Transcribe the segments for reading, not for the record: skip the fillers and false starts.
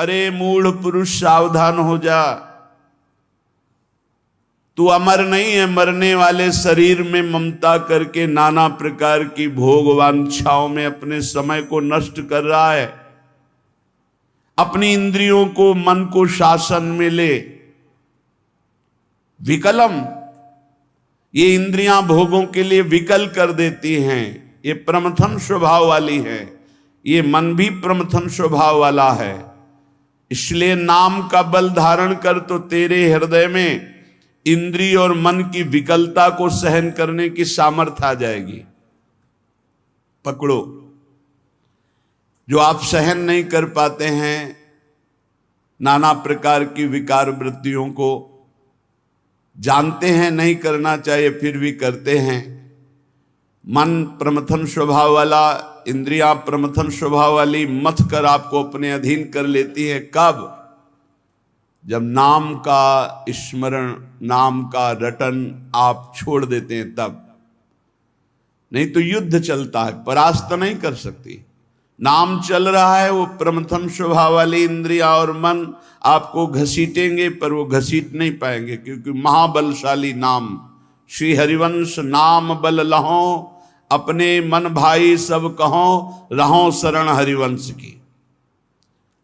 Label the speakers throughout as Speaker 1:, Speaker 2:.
Speaker 1: अरे मूढ़ पुरुष सावधान हो जा, तू अमर नहीं है। मरने वाले शरीर में ममता करके नाना प्रकार की भोग वांछाओं में अपने समय को नष्ट कर रहा है। अपनी इंद्रियों को, मन को शासन में ले। विकलम, ये इंद्रियां भोगों के लिए विकल कर देती हैं। ये प्रमथन स्वभाव वाली है, ये मन भी प्रमथन स्वभाव वाला है। इसलिए नाम का बल धारण कर तो तेरे हृदय में इंद्रिय और मन की विकलता को सहन करने की सामर्थ्य आ जाएगी। पकड़ो, जो आप सहन नहीं कर पाते हैं नाना प्रकार की विकार वृत्तियों को, जानते हैं नहीं करना चाहिए फिर भी करते हैं। मन प्रमथन स्वभाव वाला, इंद्रियां प्रमथन स्वभाव वाली मथ कर आपको अपने अधीन कर लेती है। कब? जब नाम का स्मरण, नाम का रटन आप छोड़ देते हैं तब। नहीं तो युद्ध चलता है, परास्त नहीं कर सकती। नाम चल रहा है, वो प्रमथन स्वभाव वाली इंद्रिया और मन आपको घसीटेंगे, पर वो घसीट नहीं पाएंगे, क्योंकि महाबलशाली नाम। श्री हरिवंश नाम बल लहो, अपने मन भाई सब कहो, रहो शरण हरिवंश की।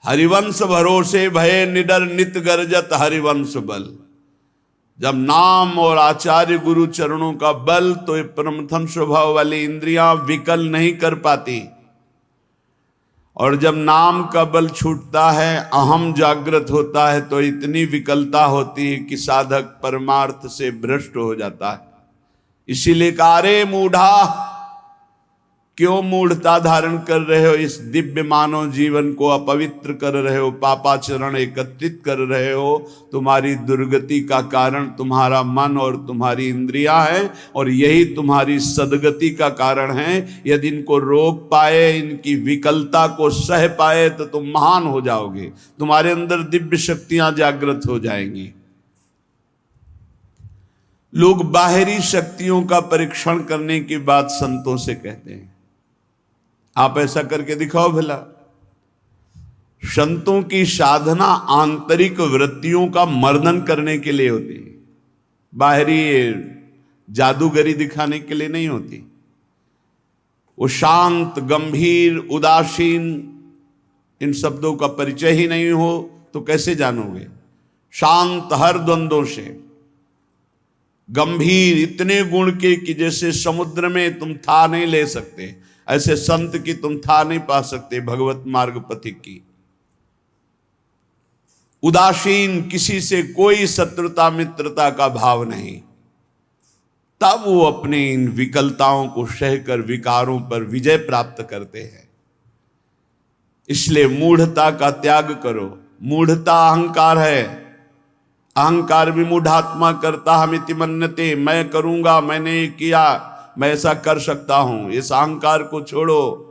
Speaker 1: हरिवंश भरोसे भय निडर नित गर्जत हरिवंश बल। जब नाम और आचार्य गुरु चरणों का बल, तो ये प्रमथन स्वभाव वाली इंद्रियां विकल नहीं कर पाती। और जब नाम का बल छूटता है, अहम जागृत होता है, तो इतनी विकलता होती है कि साधक परमार्थ से भ्रष्ट हो जाता है। इसीलिए कारे मूढ़ा, क्यों मूढ़ता धारण कर रहे हो? इस दिव्य मानव जीवन को अपवित्र कर रहे हो, पापाचरण एकत्रित कर रहे हो। तुम्हारी दुर्गति का कारण तुम्हारा मन और तुम्हारी इंद्रियां हैं, और यही तुम्हारी सदगति का कारण है। यदि इनको रोक पाए, इनकी विकलता को सह पाए, तो तुम महान हो जाओगे। तुम्हारे अंदर दिव्य शक्तियां जागृत हो जाएंगी। लोग बाहरी शक्तियों का परीक्षण करने की बात संतों से कहते हैं। आप ऐसा करके दिखाओ भला। संतों की साधना आंतरिक वृत्तियों का मर्दन करने के लिए होती है, बाहरी जादूगरी दिखाने के लिए नहीं होती। वो शांत, गंभीर, उदासीन, इन शब्दों का परिचय ही नहीं हो तो कैसे जानोगे? शांत हर द्वंद्वों से, गंभीर इतने गुण के कि जैसे समुद्र में तुम था नहीं ले सकते, ऐसे संत की तुम था नहीं पा सकते, भगवत मार्ग पथिक की। उदासीन, किसी से कोई शत्रुता मित्रता का भाव नहीं। तब वो अपने इन विकलताओं को सहकर विकारों पर विजय प्राप्त करते हैं। इसलिए मूढ़ता का त्याग करो। मूढ़ता अहंकार है। अहंकार भी मूढ़ात्मा करता हमिति मन्यते, मैं करूंगा, मैंने किया, मैं ऐसा कर सकता हूं। इस अहंकार को छोड़ो,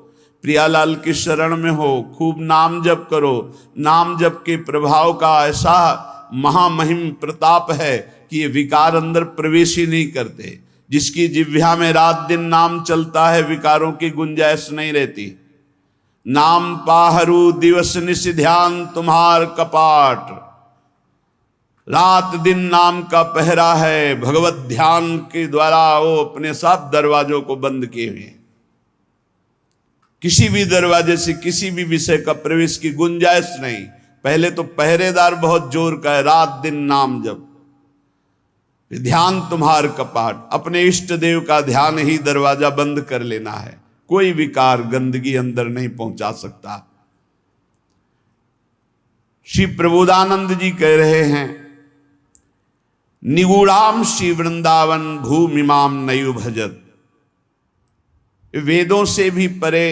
Speaker 1: प्रियालाल की शरण में हो, खूब नाम जप करो। नाम जप के प्रभाव का ऐसा महामहिम प्रताप है कि ये विकार अंदर प्रवेश ही नहीं करते। जिसकी जिह्वा में रात दिन नाम चलता है, विकारों की गुंजाइश नहीं रहती। नाम पाहरू दिवस निश ध्यान तुम्हार कपाट, रात दिन नाम का पहरा है। भगवत ध्यान के द्वारा वो अपने सब दरवाजों को बंद किए हुए। किसी भी दरवाजे से किसी भी विषय का प्रवेश की गुंजाइश नहीं। पहले तो पहरेदार बहुत जोर का है, रात दिन नाम जप, ध्यान तुम्हार कपाट। अपने इष्ट देव का ध्यान ही दरवाजा बंद कर लेना है। कोई विकार, गंदगी अंदर नहीं पहुंचा सकता। श्री प्रबोधानंद जी कह रहे हैं, निगूढ़ाम श्री वृंदावन भूमिमाम नयु भजत। वेदों से भी परे,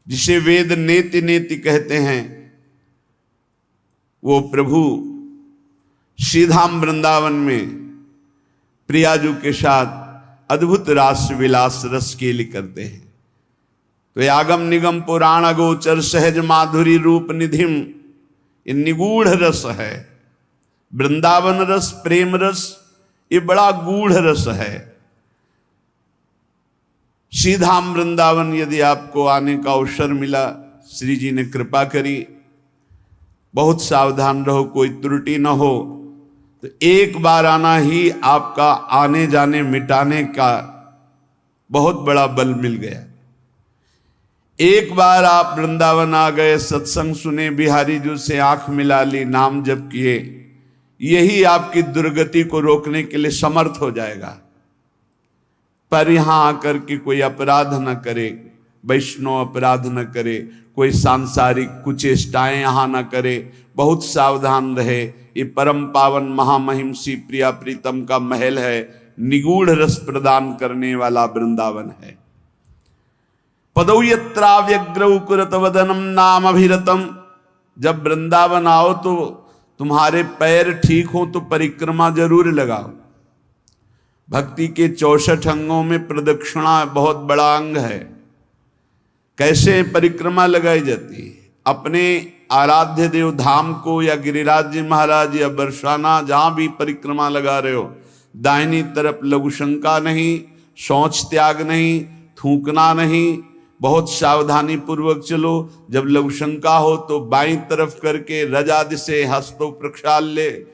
Speaker 1: जिसे वेद नेति नेति कहते हैं, वो प्रभु श्रीधाम वृंदावन में प्रियाजू के साथ अद्भुत रास विलास रस केली करते हैं। तो ये आगम निगम पुराण अगोचर सहज माधुरी रूप निधिम, ये निगूढ़ रस है। वृंदावन रस, प्रेम रस, ये बड़ा गूढ़ रस है। श्रीधाम वृंदावन यदि आपको आने का अवसर मिला, श्री जी ने कृपा करी, बहुत सावधान रहो, कोई त्रुटि न हो। तो एक बार आना ही आपका आने जाने मिटाने का बहुत बड़ा बल मिल गया। एक बार आप वृंदावन आ गए, सत्संग सुने, बिहारी जी से आंख मिला ली, नाम जप किए, यही आपकी दुर्गति को रोकने के लिए समर्थ हो जाएगा। पर यहां आकर के कोई अपराध न करे, वैष्णव अपराध न करे, कोई सांसारिक कुचेष्टाएं यहां न करे, बहुत सावधान रहे। ये परम पावन महामहिम श्री प्रिया प्रीतम का महल है, निगूढ़ रस प्रदान करने वाला वृंदावन है। पदौ यत्रा व्यग्रौ कुरत वदनम नाम अभिरतम। जब वृंदावन आओ तो तुम्हारे पैर ठीक हो तो परिक्रमा जरूर लगाओ। भक्ति के 64 अंगों में प्रदक्षिणा बहुत बड़ा अंग है। कैसे परिक्रमा लगाई जाती है? अपने आराध्य देव धाम को या गिरिराज जी महाराज या बरसाना जहां भी परिक्रमा लगा रहे हो, दाहिनी तरफ लघुशंका नहीं, शौच त्याग नहीं, थूकना नहीं, बहुत सावधानी पूर्वक चलो। जब लघुशंका हो तो बाईं तरफ करके रजादि से हस्तो प्रक्षाल्य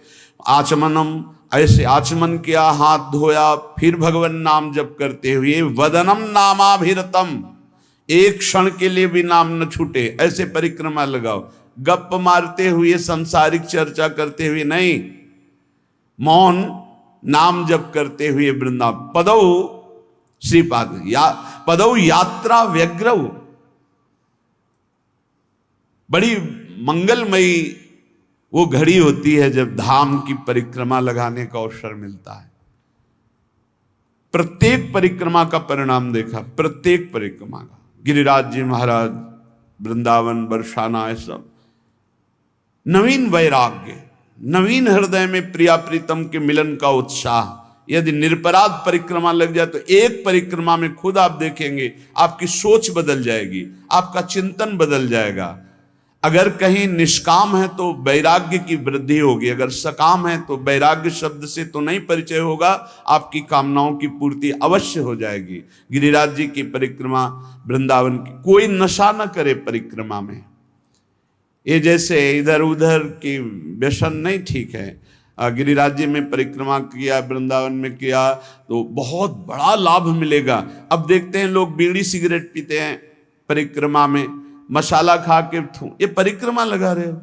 Speaker 1: आचमनम, ऐसे आचमन किया, हाथ धोया, फिर भगवान नाम जप करते हुए वदनम नामाभिरतम, एक क्षण के लिए भी नाम न छूटे, ऐसे परिक्रमा लगाओ। गप मारते हुए, संसारिक चर्चा करते हुए नहीं, मौन नाम जप करते हुए वृंदावन। पदौ श्रीपाद पदौ यात्रा व्यग्रौ, बड़ी मंगलमयी वो घड़ी होती है जब धाम की परिक्रमा लगाने का अवसर मिलता है। प्रत्येक परिक्रमा का परिणाम देखा, प्रत्येक परिक्रमा का, गिरिराज जी महाराज, वृंदावन, बरसाना, ये सब नवीन वैराग्य, नवीन हृदय में प्रिया प्रीतम के मिलन का उत्साह। यदि निरपराध परिक्रमा लग जाए तो एक परिक्रमा में खुद आप देखेंगे आपकी सोच बदल जाएगी, आपका चिंतन बदल जाएगा। अगर कहीं निष्काम है तो वैराग्य की वृद्धि होगी, अगर सकाम है तो वैराग्य शब्द से तो नहीं परिचय होगा, आपकी कामनाओं की पूर्ति अवश्य हो जाएगी। गिरिराज जी की परिक्रमा, वृंदावन की, कोई नशा न करे परिक्रमा में। ये जैसे इधर उधर की व्यसन नहीं ठीक है। गिरिराज जी में परिक्रमा किया, वृंदावन में किया तो बहुत बड़ा लाभ मिलेगा। अब देखते हैं लोग बीड़ी सिगरेट पीते हैं परिक्रमा में, मसाला खा के ये परिक्रमा लगा रहे हो,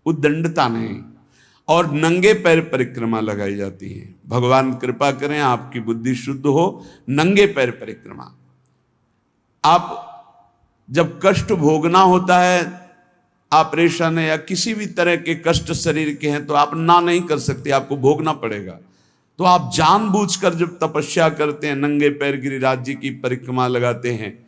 Speaker 1: उद्दंडता नहीं। और नंगे पैर परिक्रमा लगाई जाती है। भगवान कृपा करें आपकी बुद्धि शुद्ध हो, नंगे पैर परिक्रमा। आप जब कष्ट भोगना होता है, ऑपरेशन है या किसी भी तरह के कष्ट शरीर के हैं, तो आप ना नहीं कर सकते, आपको भोगना पड़ेगा। तो आप जानबूझकर जब तपस्या करते हैं, नंगे पैर गिरिराज जी की परिक्रमा लगाते हैं,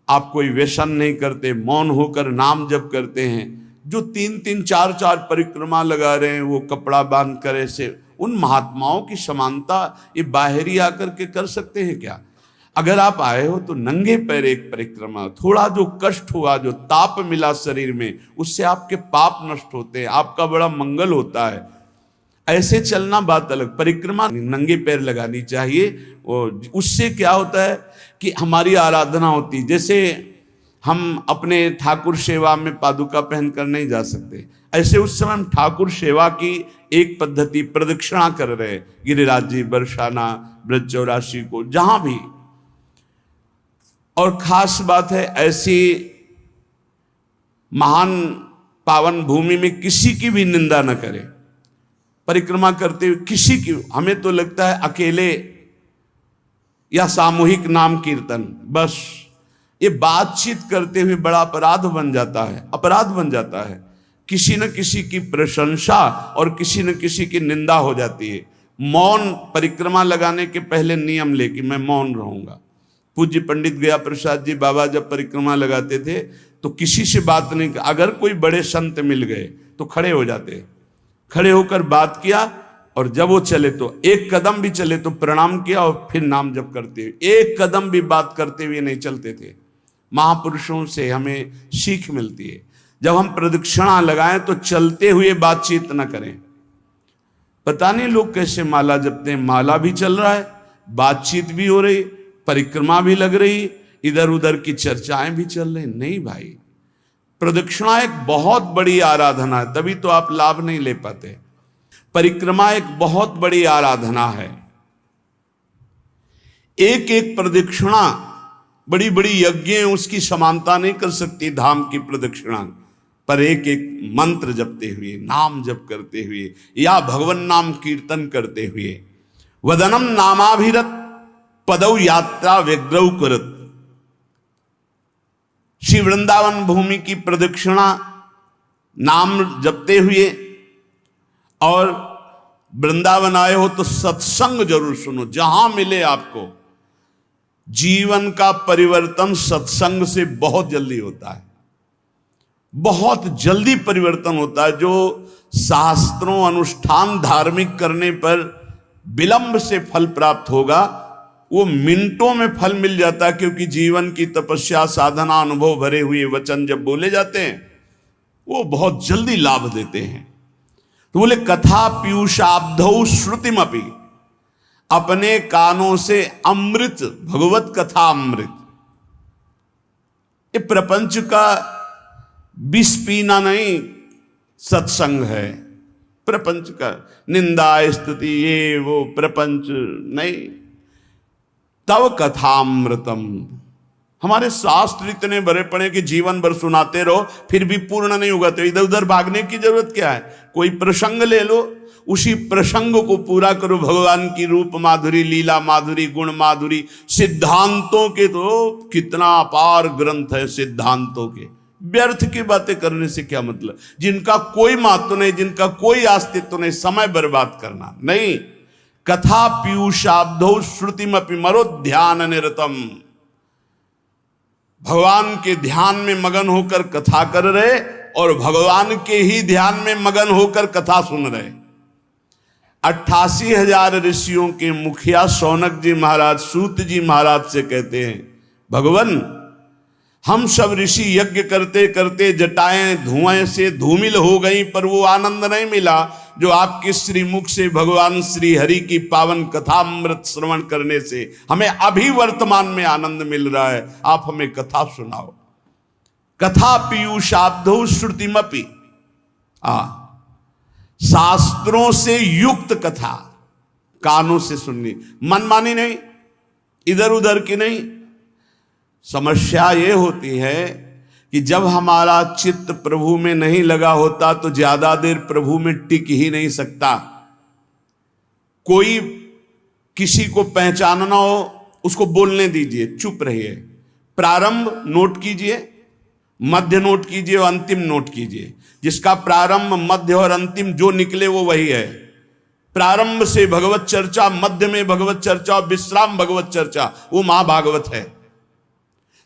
Speaker 1: आप कोई व्यसन नहीं करते, मौन होकर नाम जप करते हैं। जो 3-3, 4-4 परिक्रमा लगा रहे हैं, वो कपड़ा बांध कर, ऐसे उन महात्माओं की समानता ये बाहरी आकर के कर सकते हैं क्या? अगर आप आए हो तो नंगे पैर एक परिक्रमा, थोड़ा जो कष्ट हुआ, जो ताप मिला शरीर में, उससे आपके पाप नष्ट होते हैं, आपका बड़ा मंगल होता है। ऐसे चलना बात अलग, परिक्रमा नंगे पैर लगानी चाहिए। उससे क्या होता है कि हमारी आराधना होती, जैसे हम अपने ठाकुर सेवा में पादुका पहनकर नहीं जा सकते, ऐसे उस समय हम ठाकुर सेवा की एक पद्धति प्रदक्षिणा कर रहे, गिरिराज जी, बरसाना, ब्रज 84 को, जहां भी। और खास बात है, ऐसी महान पावन भूमि में किसी की भी निंदा न करें। परिक्रमा करते हुए किसी की, हमें तो लगता है अकेले या सामूहिक नाम कीर्तन, बस ये बातचीत करते हुए बड़ा अपराध बन जाता है, अपराध बन जाता है। किसी न किसी की प्रशंसा और किसी न किसी की निंदा हो जाती है। मौन परिक्रमा लगाने के पहले नियम ले कि मैं मौन रहूंगा। पूज्य पंडित गया प्रसाद जी बाबा जब परिक्रमा लगाते थे तो किसी से बात नहीं, अगर कोई बड़े संत मिल गए तो खड़े हो जाते, खड़े होकर बात किया, और जब वो चले तो एक कदम भी चले तो प्रणाम किया और फिर नाम जप करते हुए, एक कदम भी बात करते हुए नहीं चलते थे। महापुरुषों से हमें सीख मिलती है। जब हम प्रदक्षिणा लगाएं तो चलते हुए बातचीत न करें। पता नहीं लोग कैसे माला जपते हैं, माला भी चल रहा है, बातचीत भी हो रही, परिक्रमा भी लग रही, इधर उधर की चर्चाएं भी चल रही। नहीं भाई, प्रदक्षिणा एक बहुत बड़ी आराधना है, तभी तो आप लाभ नहीं ले पाते। परिक्रमा एक बहुत बड़ी आराधना है। एक एक प्रदक्षिणा, बड़ी बड़ी यज्ञ उसकी समानता नहीं कर सकती धाम की प्रदक्षिणा, पर एक एक मंत्र जपते हुए, नाम जप करते हुए या भगवान नाम कीर्तन करते हुए, वदनम नामाभिरत पदौ यात्रा व्यग्रौ करत। श्री वृंदावन भूमि की प्रदक्षिणा नाम जपते हुए, और वृंदावन आए हो तो सत्संग जरूर सुनो, जहां मिले आपको। जीवन का परिवर्तन सत्संग से बहुत जल्दी होता है, बहुत जल्दी परिवर्तन होता है। जो शास्त्रों अनुष्ठान धार्मिक करने पर विलंब से फल प्राप्त होगा, वो मिनटों में फल मिल जाता है, क्योंकि जीवन की तपस्या साधना अनुभव भरे हुए वचन जब बोले जाते हैं वो बहुत जल्दी लाभ देते हैं। तो बोले कथा पीयूषाब्धौ श्रुतिमपि, अपने कानों से अमृत, भगवत कथा अमृत। ये प्रपंच का विष पीना नहीं सत्संग है, प्रपंच का निंदा स्तुति ये वो प्रपंच नहीं। तव कथामृतम, हमारे शास्त्र इतने भरे पड़े कि जीवन भर सुनाते रहो फिर भी पूर्ण नहीं होगा, तो इधर उधर भागने की जरूरत क्या है। कोई प्रसंग ले लो, उसी प्रसंग को पूरा करो। भगवान की रूप माधुरी, लीला माधुरी, गुण माधुरी, सिद्धांतों के तो कितना अपार ग्रंथ है सिद्धांतों के। व्यर्थ की बातें करने से क्या मतलब, जिनका कोई महत्व नहीं, जिनका कोई अस्तित्व नहीं, समय बर्बाद करना नहीं। कथा पीयूषाब्धौ श्रुतिमपि मरो ध्यान निरतम, भगवान के ध्यान में मगन होकर कथा कर रहे और भगवान के ही ध्यान में मगन होकर कथा सुन रहे। 88,000 ऋषियों के मुखिया शौनक जी महाराज सूत जी महाराज से कहते हैं, भगवान हम सब ऋषि यज्ञ करते करते जटाएं धुएं से धूमिल हो गई, पर वो आनंद नहीं मिला जो आपके श्रीमुख से भगवान श्री हरि की पावन कथामृत श्रवण करने से हमें अभी वर्तमान में आनंद मिल रहा है। आप हमें कथा सुनाओ। कथा पीयूषाब्धौ श्रुतिमपि, शास्त्रों से युक्त कथा कानों से सुननी, मनमानी नहीं, इधर उधर की नहीं। समस्या ये होती है कि जब हमारा चित्त प्रभु में नहीं लगा होता तो ज्यादा देर प्रभु में टिक ही नहीं सकता। कोई किसी को पहचानना हो उसको बोलने दीजिए, चुप रहिए। प्रारंभ नोट कीजिए, मध्य नोट कीजिए और अंतिम नोट कीजिए। जिसका प्रारंभ मध्य और अंतिम जो निकले वो वही है। प्रारंभ से भगवत चर्चा, मध्य में भगवत चर्चा और विश्राम भगवत चर्चा, वो महाभागवत है।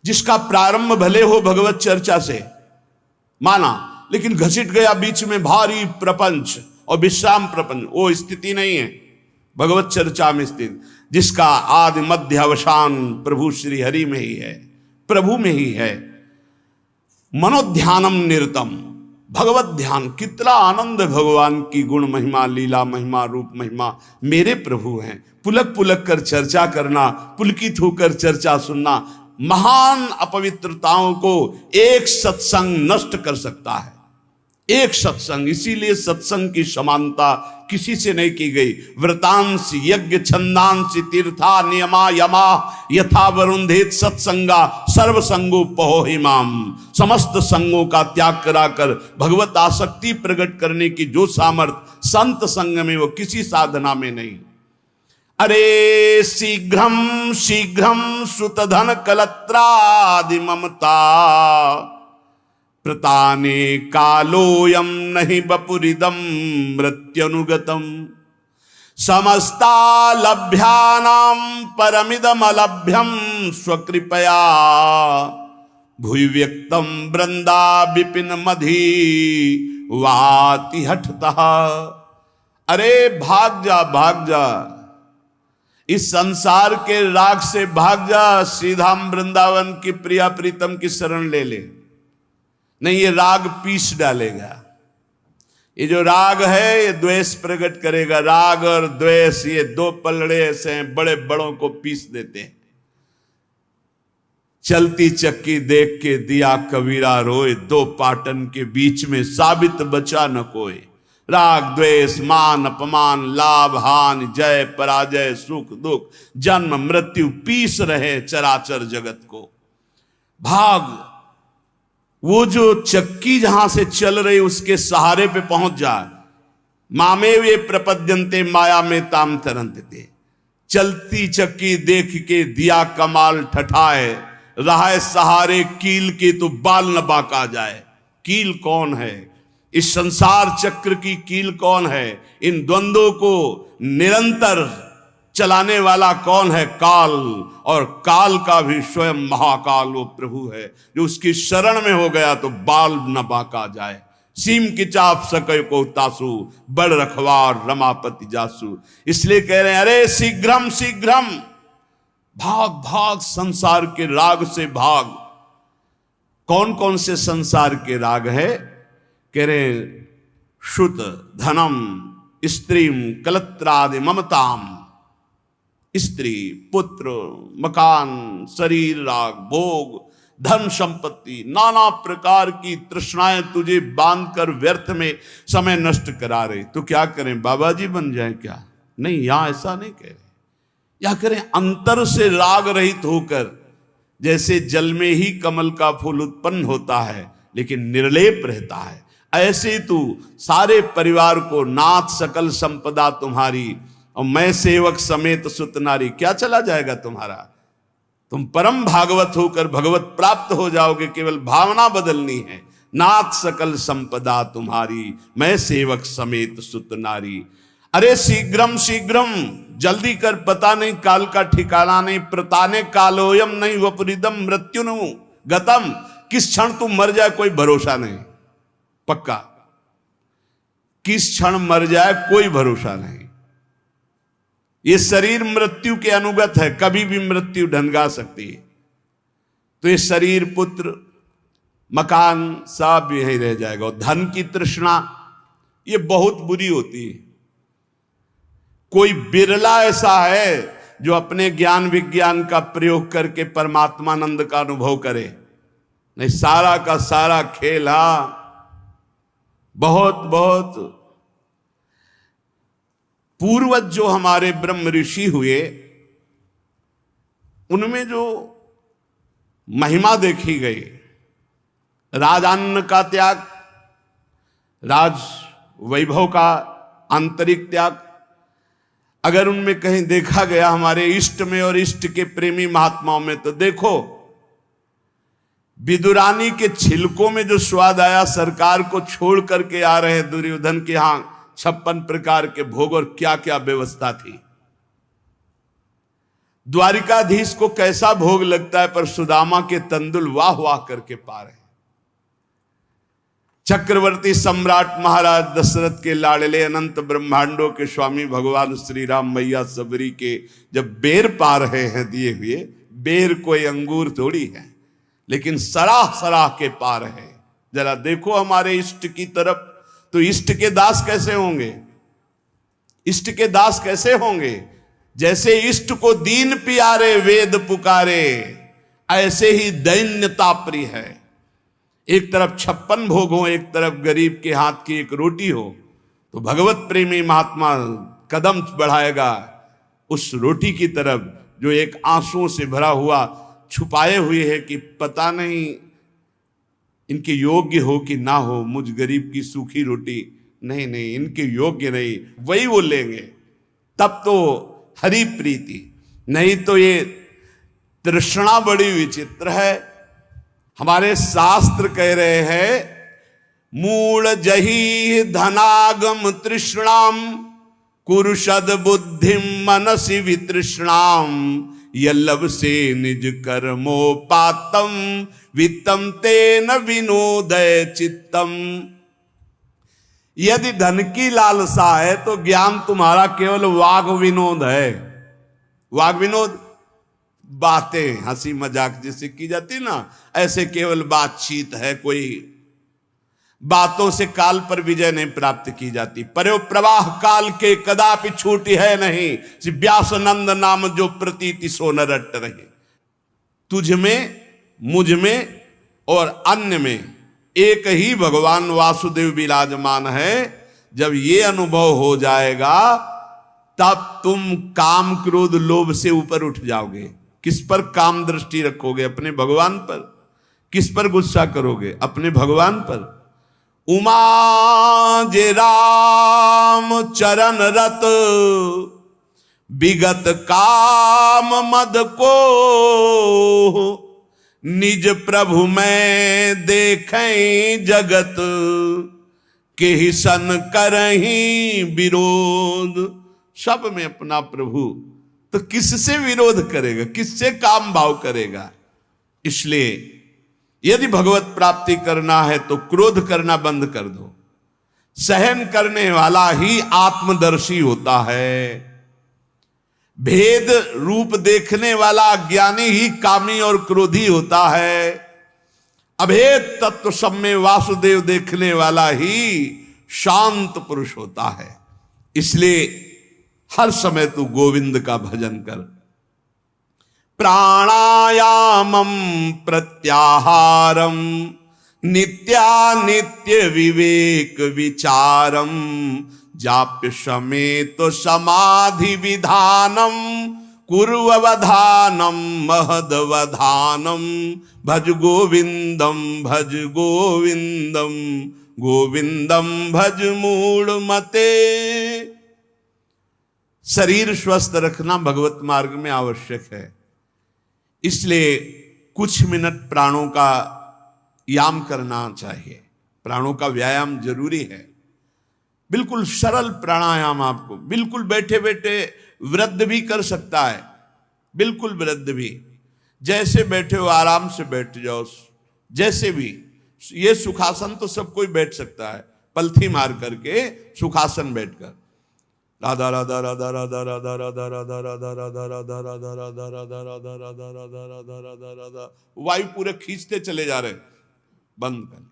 Speaker 1: जिसका प्रारंभ भले हो भगवत चर्चा से माना, लेकिन घसीट गया बीच में भारी प्रपंच और विश्राम प्रपंच, वो स्थिति नहीं है भगवत चर्चा में स्थित। जिसका आदि मध्य अवसान प्रभु श्री हरि में ही है, प्रभु में ही है। मनोध्यानम निरतम, भगवत ध्यान, कितना आनंद भगवान की गुण महिमा, लीला महिमा, रूप महिमा मेरे प्रभु हैं। पुलक पुलक कर चर्चा करना, पुलकित होकर चर्चा सुनना, महान अपवित्रताओं को एक सत्संग नष्ट कर सकता है। एक सत्संग, इसीलिए सत्संग की समानता किसी से नहीं की गई। व्रतांश यज्ञ छंदांश तीर्था नियमा यमा यथा वरुंधेत सत्संगा सर्वसंगो पहो हिमाम। समस्त संगों का त्याग कराकर भगवत आसक्ति प्रकट करने की जो सामर्थ्य संत संग में, वो किसी साधना में नहीं। अरे शीघ्रम शीघ्रम सुतधन कलत्रादि ममता प्रताने कालोयम नहीं बपुरिदम मृत्युनुगतम। समस्ता लभ्यानां परमिदम अलभ्यम स्वकृपया भूय व्यक्तम वृंदा विपिन मधि वाति हठतः। अरे भाग जा, भाग जा, इस संसार के राग से भाग जा, सीधा वृंदावन की प्रिया प्रीतम की शरण ले ले। नहीं, ये राग पीस डालेगा। ये जो राग है ये द्वेष प्रकट करेगा। राग और द्वेष ये दो पलड़े ऐसे हैं, बड़े बड़ों को पीस देते हैं। चलती चक्की देख के दिया कबीरा रोए, दो पाटन के बीच में साबित बचा न कोई। राग द्वेष मान अपमान लाभ हानि जय पराजय सुख दुख जन्म मृत्यु पीस रहे चराचर जगत को। भाग, वो जो चक्की जहां से चल रही उसके सहारे पे पहुंच जाए। मामे वे प्रपद्यंते माया में ताम तरंतते। चलती चक्की देख के दिया कमाल ठठाए, रहा सहारे कील के तो बाल न बाका जाए। कील कौन है? इस संसार चक्र की कील कौन है? इन द्वंद्वों को निरंतर चलाने वाला कौन है? काल। और काल का भी स्वयं महाकाल वो प्रभु है, जो उसकी शरण में हो गया तो बाल न बाका जाए। सीम की चाप सके को तासु, बड़ रखवार रमापति जासु। इसलिए कह रहे हैं अरे शीघ्रम शीघ्रम, भाग भाग संसार के राग से भाग। कौन कौन से संसार के राग है? कह रहे श्रुत धनम स्त्रीम कलत्रादि ममताम। स्त्री पुत्र मकान शरीर राग भोग धन संपत्ति नाना प्रकार की तृष्णाएं तुझे बांधकर व्यर्थ में समय नष्ट करा रहे। तो क्या करें? बाबा जी बन जाए क्या? नहीं, यहां ऐसा नहीं कह रहे। या करें अंतर से राग रहित होकर, जैसे जल में ही कमल का फूल उत्पन्न होता है लेकिन निर्लेप रहता है, ऐसे तू सारे परिवार को नाथ सकल संपदा तुम्हारी और मैं सेवक समेत सुत नारी। क्या चला जाएगा तुम्हारा? तुम परम भागवत होकर भगवत प्राप्त हो जाओगे। केवल भावना बदलनी है। नाथ सकल संपदा तुम्हारी मैं सेवक समेत सुत नारी। अरे शीघ्रम शीघ्रम, जल्दी कर, पता नहीं काल का ठिकाना नहीं। प्रताने कालोयम नहीं वपुरिदम मृत्युनु गतम। किस क्षण तू मर जाए कोई भरोसा नहीं। पक्का किस क्षण मर जाए कोई भरोसा नहीं। ये शरीर मृत्यु के अनुगत है, कभी भी मृत्यु ढंगा सकती है। तो ये शरीर पुत्र मकान सब यहीं रह जाएगा। और धन की तृष्णा ये बहुत बुरी होती है। कोई बिरला ऐसा है जो अपने ज्ञान विज्ञान का प्रयोग करके परमात्मानंद का अनुभव करे। नहीं, सारा का सारा खेल बहुत बहुत पूर्वज जो हमारे ब्रह्म ऋषि हुए उनमें जो महिमा देखी गई, राजान्न का त्याग, राज वैभव का आंतरिक त्याग, अगर उनमें कहीं देखा गया हमारे इष्ट में और इष्ट के प्रेमी महात्माओं में, तो देखो विदुरानी के छिलकों में जो स्वाद आया, सरकार को छोड़ करके आ रहे दुर्योधन के यहां 56 प्रकार के भोग और क्या क्या व्यवस्था थी। द्वारिकाधीश को कैसा भोग लगता है, पर सुदामा के तंदुल वाह वाह करके पा रहे। चक्रवर्ती सम्राट महाराज दशरथ के लाडले अनंत ब्रह्मांडों के स्वामी भगवान श्री राम मैया सबरी के जब बेर पा रहे हैं दिए हुए, बेर कोई अंगूर थोड़ी है, लेकिन सराह सराह के पा रहे हैं। जरा देखो हमारे इष्ट की तरफ, तो इष्ट के दास कैसे होंगे? इष्ट के दास कैसे होंगे? जैसे इष्ट को दीन प्यारे वेद पुकारे, ऐसे ही दैन्यता प्रिय है। एक तरफ 56 भोग हो, एक तरफ गरीब के हाथ की एक रोटी हो, तो भगवत प्रेमी महात्मा कदम बढ़ाएगा उस रोटी की तरफ जो एक आंसुओं से भरा हुआ छुपाए हुए है कि पता नहीं इनके योग्य हो कि ना हो। मुझ गरीब की सूखी रोटी नहीं नहीं, इनके योग्य नहीं, वही वो लेंगे, तब तो हरि प्रीति। नहीं तो ये तृष्णा बड़ी विचित्र है। हमारे शास्त्र कह रहे हैं मूल जही धनागम तृष्णाम कुरुषद बुद्धिम मनसि वितृष्णाम यल्लभ से निज कर्मोपातम वित्तम तेन विनोदय चित्तम। यदि धन की लालसा है तो ज्ञान तुम्हारा केवल वाग विनोद है। वाग विनोद बातें हंसी मजाक जैसे की जाती ना, ऐसे केवल बातचीत है। कोई बातों से काल पर विजय नहीं प्राप्त की जाती। पर्यो प्रवाह काल के कदापि छूटी है नहीं, व्यास नंद नाम जो प्रतीति सो न रट रहे। तुझ में मुझ में और अन्य में एक ही भगवान वासुदेव विराजमान है। जब ये अनुभव हो जाएगा तब तुम काम क्रोध लोभ से ऊपर उठ जाओगे। किस पर काम दृष्टि रखोगे? अपने भगवान पर। किस पर गुस्सा करोगे? अपने भगवान पर। उमा जे राम चरण रत विगत काम मद को निज प्रभु में देखें जगत के ही सन करहीं विरोध। सब में अपना प्रभु, तो किससे विरोध करेगा? किससे काम भाव करेगा? इसलिए यदि भगवत प्राप्ति करना है तो क्रोध करना बंद कर दो। सहन करने वाला ही आत्मदर्शी होता है। भेद रूप देखने वाला अज्ञानी ही कामी और क्रोधी होता है। अभेद तत्व सब में वासुदेव देखने वाला ही शांत पुरुष होता है। इसलिए हर समय तू गोविंद का भजन कर। प्राणायामम प्रत्याहारम नित्यानित्य विवेक विचारम जाप्य समेत समाधि विधानम कुर्ववधानम महदवधानम भज गोविंदम गोविंदम भज मूढ़ मते। शरीर स्वस्थ रखना भगवत मार्ग में आवश्यक है। इसलिए कुछ मिनट प्राणों का याम करना चाहिए। प्राणों का व्यायाम जरूरी है। बिल्कुल सरल प्राणायाम, आपको बिल्कुल बैठे बैठे वृद्ध भी कर सकता है। बिल्कुल वृद्ध भी, जैसे बैठे हो आराम से बैठ जाओ। जैसे भी, ये सुखासन तो सब कोई बैठ सकता है, पलथी मार करके सुखासन बैठकर। राधा राधा राधा राधा राधा राधा राधा राधा राधा राधा राधा राधा राधा राधा राधा राधा राधा राधा राधा, वायु पूरे खींचते चले जा रहे, बंद कर।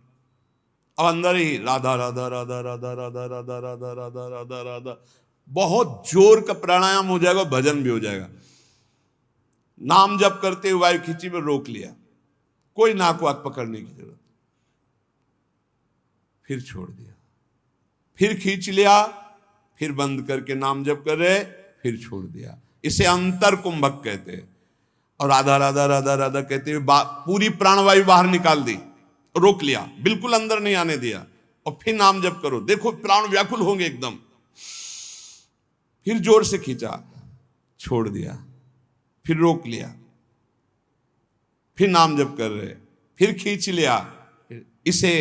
Speaker 1: अब अंदर ही राधा राधा राधा राधा राधा राधा राधा राधा राधा राधा, बहुत जोर का प्राणायाम हो जाएगा, भजन भी हो जाएगा। नाम जप करते हुए वायु खींची में रोक लिया, कोई नाक वाक पकड़ने की जरूरत, फिर छोड़ दिया, फिर खींच लिया, फिर बंद करके नाम जप कर रहे, फिर छोड़ दिया। इसे अंतर कुंभक कहते हैं। और राधा राधा राधा राधा कहते हुए पूरी प्राणवायु बाहर निकाल दी, रोक लिया, बिल्कुल अंदर नहीं आने दिया, और फिर नाम जप करो। देखो प्राण व्याकुल होंगे एकदम। फिर जोर से खींचा, छोड़ दिया, फिर रोक लिया, फिर नाम जप कर रहे, फिर खींच लिया। इसे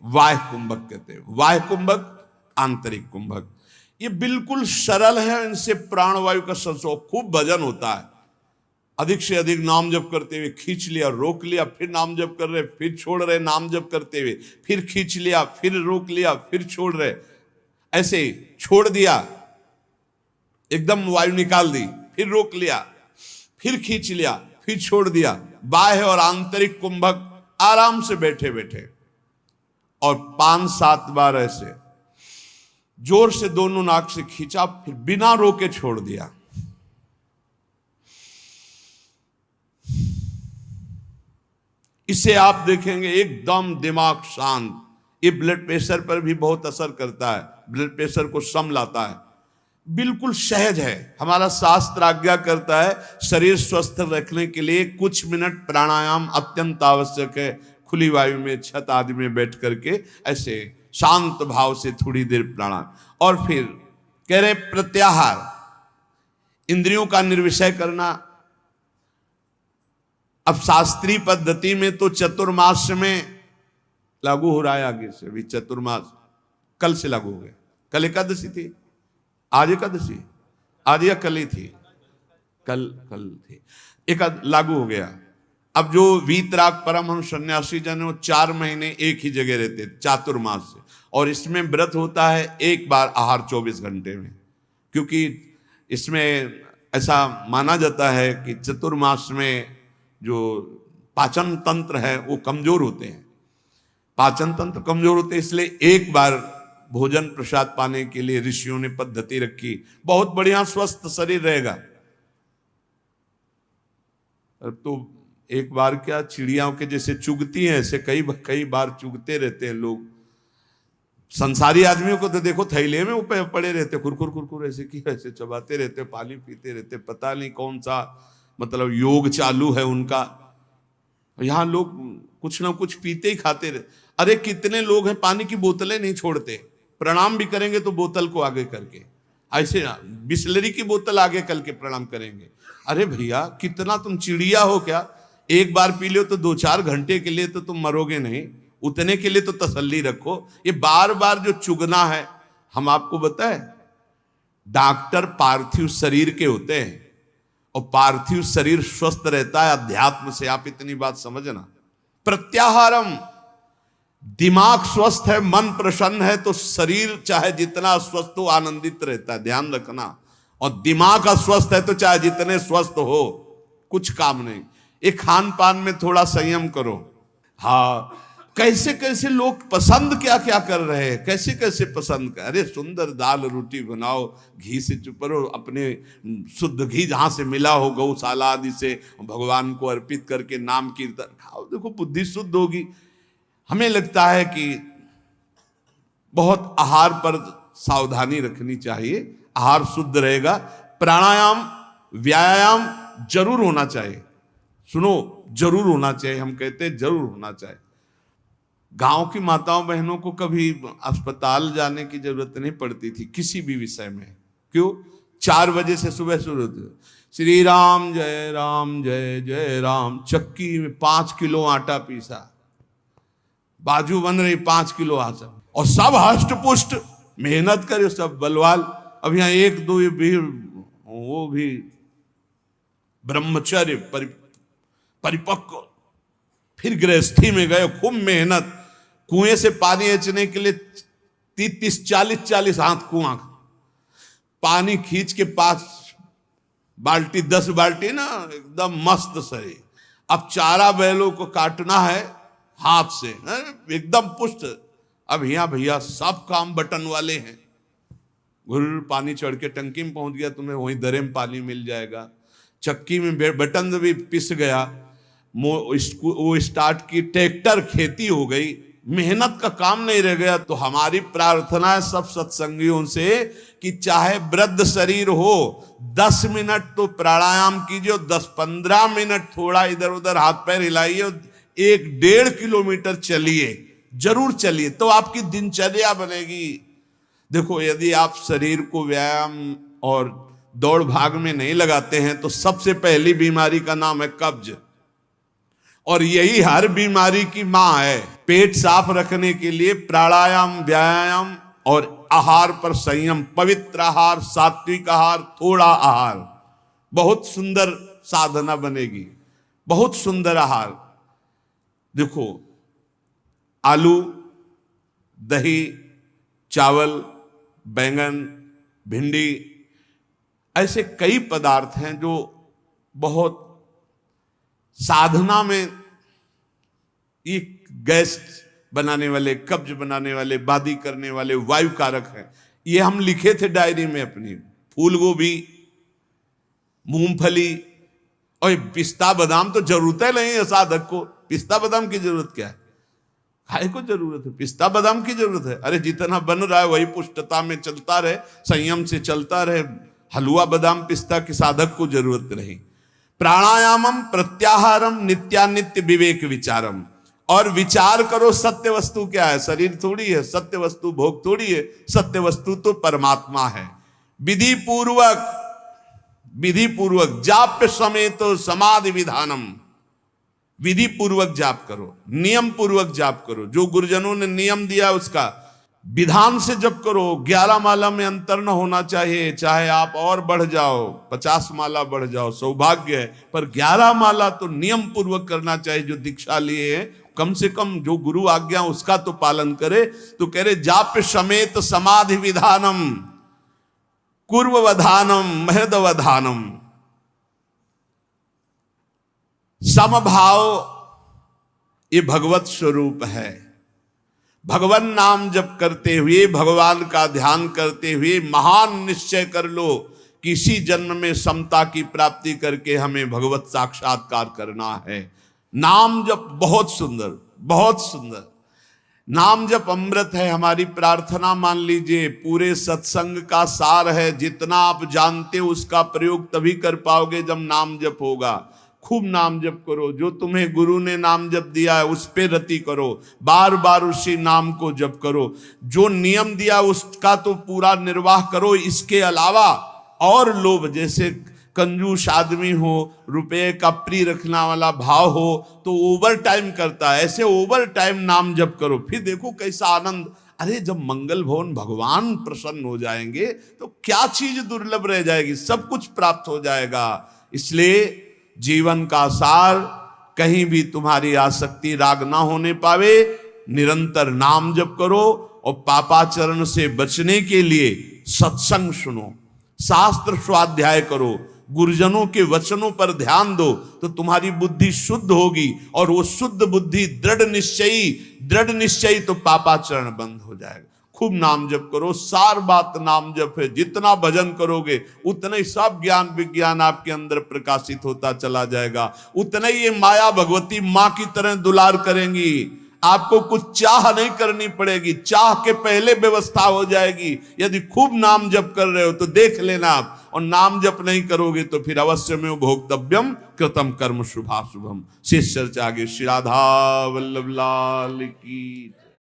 Speaker 1: वाह्य कुंभक कहते हैं। वाह्य कुंभक, आंतरिक कुंभक। ये बिल्कुल सरल है। इनसे प्राणवायु का संसर्ग, खूब भजन होता है। अधिक से अधिक नाम जप करते हुए खींच लिया, रोक लिया, फिर नाम जप कर रहे, फिर छोड़ रहे, नाम जप करते हुए फिर खींच लिया, फिर रोक लिया, फिर छोड़ रहे। ऐसे छोड़ दिया, एकदम वायु निकाल दी, फिर रोक लिया, फिर खींच लिया, फिर छोड़ दिया। बाह्य और आंतरिक कुंभक आराम से बैठे बैठे, और 5-7 बार ऐसे जोर से दोनों नाक से खींचा, फिर बिना रोके छोड़ दिया। इसे आप देखेंगे एकदम दिमाग शांत। ये ब्लड प्रेशर पर भी बहुत असर करता है, ब्लड प्रेशर को सम लाता है। बिल्कुल सहज है। हमारा शास्त्र आज्ञा करता है शरीर स्वस्थ रखने के लिए कुछ मिनट प्राणायाम अत्यंत आवश्यक है। खुली वायु में, छत आदि में बैठ करके ऐसे शांत भाव से थोड़ी देर प्राणायाम। और फिर कह रहे प्रत्याहार, इंद्रियों का निर्विषय करना। अब शास्त्रीय पद्धति में तो चतुर्मास में लागू हो रहा है, आगे से भी चतुर्मास कल से लागू हो गया। कल एकादशी थी, आज एकादशी, आज या कल ही थी, कल थी, एक लागू हो गया। अब जो वीतराग परमहंस सन्यासी जन, वो 4 महीने एक ही जगह रहते चातुर्मास से, और इसमें व्रत होता है एक बार आहार 24 घंटे में। क्योंकि इसमें ऐसा माना जाता है कि चतुर्मास में जो पाचन तंत्र है वो कमजोर होते हैं, पाचन तंत्र कमजोर होते हैं। इसलिए एक बार भोजन प्रसाद पाने के लिए ऋषियों ने पद्धति रखी। बहुत बढ़िया स्वस्थ शरीर रहेगा। तो एक बार क्या, चिड़ियाओं के जैसे चुगती हैं ऐसे कई कई बार चुगते रहते हैं लोग। संसारी आदमियों को तो देखो थैले में ऊपर पड़े रहते, कुरकुर कुरकुर ऐसे की ऐसे चबाते रहते, पानी पीते रहते, पता नहीं कौन सा मतलब योग चालू है उनका। यहाँ लोग कुछ ना कुछ पीते ही खाते रहते। अरे कितने लोग हैं पानी की बोतलें नहीं छोड़ते, प्रणाम भी करेंगे तो बोतल को आगे करके, ऐसे बिस्लरी की बोतल आगे करके प्रणाम करेंगे। अरे भैया कितना तुम चिड़िया हो क्या? एक बार पी लो तो 2-4 घंटे के लिए तो तुम मरोगे नहीं, उतने के लिए तो तसल्ली रखो। ये बार बार जो चुगना है, हम आपको बताएं, डॉक्टर पार्थिव शरीर के होते हैं और पार्थिव शरीर स्वस्थ रहता है अध्यात्म से। आप इतनी बात समझना। प्रत्याहारम, दिमाग स्वस्थ है, मन प्रसन्न है तो शरीर चाहे जितना स्वस्थ हो आनंदित रहता है, ध्यान रखना। और दिमाग अस्वस्थ है तो चाहे जितने स्वस्थ हो कुछ काम नहीं। एक खान पान में थोड़ा संयम करो। हाँ, कैसे कैसे लोग पसंद क्या क्या कर रहे हैं, कैसे कैसे पसंद कर। अरे सुंदर दाल रोटी बनाओ, घी से चुपरो, अपने शुद्ध घी जहां से मिला हो गौशाला आदि से भगवान को अर्पित करके नाम कीर्तन खाओ, देखो बुद्धि शुद्ध होगी। हमें लगता है कि बहुत आहार पर सावधानी रखनी चाहिए, आहार शुद्ध रहेगा। प्राणायाम व्यायाम जरूर होना चाहिए, सुनो जरूर होना चाहिए, हम कहते हैं जरूर होना चाहिए। गांव की माताओं बहनों को कभी अस्पताल जाने की जरूरत नहीं पड़ती थी किसी भी विषय में। क्यों? 4 बजे से सुबह शुरू होती, श्री राम जय जय राम, चक्की में 5 किलो आटा पीसा, बाजू बन रही 5 किलो आटा, और सब हष्ट पुष्ट मेहनत करे, सब बलवाल। अब यहाँ 1-2 भी, वो भी ब्रह्मचर्य परिपक्व, फिर गृहस्थी में गए, खूब मेहनत, कुएं से पानी खींचने के लिए 30-40 हाथ कुआं, पानी खींच के 5 बाल्टी 10 बाल्टी ना, एकदम मस्त सही। अब चारा बैलों को काटना है हाथ से, एकदम पुष्ट। अब यहाँ भैया सब काम बटन वाले हैं, घुर पानी चढ़ के टंकी में पहुंच गया, तुम्हें वहीं दरे में पानी मिल जाएगा। चक्की में बटन भी पिस गया, वो स्टार्ट की, ट्रैक्टर खेती हो गई, मेहनत का काम नहीं रह गया। तो हमारी प्रार्थना है सब सत्संगियों से कि चाहे वृद्ध शरीर हो, 10 मिनट तो प्राणायाम कीजिए, 10-15 मिनट थोड़ा इधर उधर हाथ पैर हिलाइए, 1-1.5 किलोमीटर चलिए, जरूर चलिए, तो आपकी दिनचर्या बनेगी। देखो यदि आप शरीर को व्यायाम और दौड़ भाग में नहीं लगाते हैं तो सबसे पहली बीमारी का नाम है कब्ज, और यही हर बीमारी की मां है। पेट साफ रखने के लिए प्राणायाम व्यायाम और आहार पर संयम, पवित्र आहार, सात्विक आहार, थोड़ा आहार, बहुत सुंदर साधना बनेगी, बहुत सुंदर आहार। देखो आलू, दही, चावल, बैंगन, भिंडी, ऐसे कई पदार्थ हैं जो बहुत साधना में ये गैस बनाने वाले, कब्ज बनाने वाले, बादी करने वाले वायु कारक हैं। ये हम लिखे थे डायरी में अपनी। फूल गोभी, मूंगफली और पिस्ता बादाम तो जरूरत है नहीं है साधक को। पिस्ता बादाम की जरूरत क्या है? खाए को जरूरत है, पिस्ता बादाम की जरूरत है। अरे जितना बन रहा है वही पुष्टता में चलता रहे, संयम से चलता रहे। हलवा बादाम पिस्ता की साधक को जरूरत नहीं। प्राणायामम प्रत्याहारम नित्यानित्य विवेक विचारम, और विचार करो सत्य वस्तु क्या है। शरीर थोड़ी है, सत्य वस्तु भोग थोड़ी है, सत्य वस्तु तो परमात्मा है। विधि पूर्वक जाप्य समेत समाधि विधानम, विधि पूर्वक जाप करो, नियम पूर्वक जाप करो, जो गुरुजनों ने नियम दिया उसका विधान से जप करो। 11 माला में अंतर न होना चाहिए, चाहे आप और बढ़ जाओ, 50 माला बढ़ जाओ, सौभाग्य है, पर 11 माला तो नियम पूर्वक करना चाहिए। जो दीक्षा लिए हैं कम से कम जो गुरु आज्ञा उसका तो पालन करे। तो कह रहे जाप्य समेत समाधि विधानम, कुर्ववधानम महदवधानम, समभाव ये भगवत स्वरूप है। भगवान नाम जप करते हुए, भगवान का ध्यान करते हुए महान निश्चय कर लो कि इसी जन्म में समता की प्राप्ति करके हमें भगवत साक्षात्कार करना है। नाम जप बहुत सुंदर, बहुत सुंदर। नाम जप अमृत है। हमारी प्रार्थना मान लीजिए पूरे सत्संग का सार है। जितना आप जानते हो उसका प्रयोग तभी कर पाओगे जब नाम जप होगा। खूब नाम जप करो। जो तुम्हें गुरु ने नाम जप दिया है उस पे रति करो, बार बार उसी नाम को जप करो। जो नियम दिया उसका तो पूरा निर्वाह करो। इसके अलावा और लोभ, जैसे कंजूस आदमी हो, रुपये का प्रिय रखना वाला भाव हो तो ओवर टाइम करता है, ऐसे ओवर टाइम नाम जप करो। फिर देखो कैसा आनंद। अरे जब मंगल भवन भगवान प्रसन्न हो जाएंगे तो क्या चीज दुर्लभ रह जाएगी, सब कुछ प्राप्त हो जाएगा। इसलिए जीवन का सार, कहीं भी तुम्हारी आसक्ति राग ना होने पावे, निरंतर नाम जप करो। और पापाचरण से बचने के लिए सत्संग सुनो, शास्त्र स्वाध्याय करो, गुरुजनों के वचनों पर ध्यान दो, तो तुम्हारी बुद्धि शुद्ध होगी। और वो शुद्ध बुद्धि दृढ़ निश्चयी तो पापाचरण बंद हो जाएगा। खूब नाम जप करो। सार बात नाम जप है। जितना भजन करोगे उतना ही सब ज्ञान विज्ञान आपके अंदर प्रकाशित होता चला जाएगा। उतना ही ये माया भगवती माँ की तरह दुलार करेंगी। आपको कुछ चाह नहीं करनी पड़ेगी, चाह के पहले व्यवस्था हो जाएगी। यदि खूब नाम जप कर रहे हो तो देख लेना आप, और नाम जप नहीं करोगे तो फिर अवश्य में भोक्तव्यम कृतम कर्म शुभाशुभम। शेष चर्चा आगे। श्री राधा वल्लभ लाल की।